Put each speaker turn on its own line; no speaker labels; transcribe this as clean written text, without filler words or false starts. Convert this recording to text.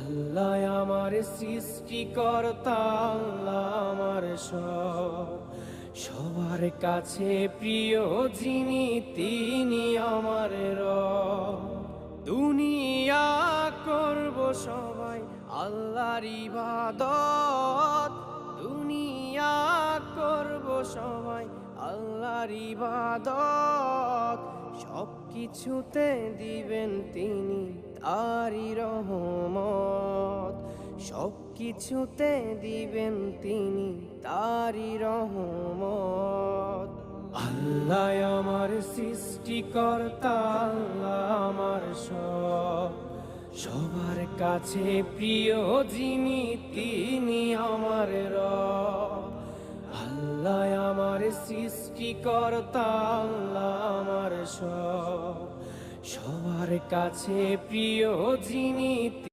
আল্লাহ আমার সৃষ্টিকর্তা, আল্লাহ আমার সব, সবার কাছে প্রিয় যিনি তিনি আমার রব। দুনিয়া করব সবাই আল্লাহর ইবাদত, দুনিয়া করব সবাই আল্লাহর ইবাদত, সব কিছুতে দিবেন তিনি তারি রহমত, সব কিছুতে দিবেন তিনি তারি রহমত। আল্লাহ আমার সৃষ্টিকর্তা, আল্লাহ আমার সব, সবার কাছে প্রিয় যিনি তিনি আমার রব। আল্লাহ আমার সৃষ্টিকর্তা, আল্লাহ আমার সব, সবার কাছে প্রিয় যিনি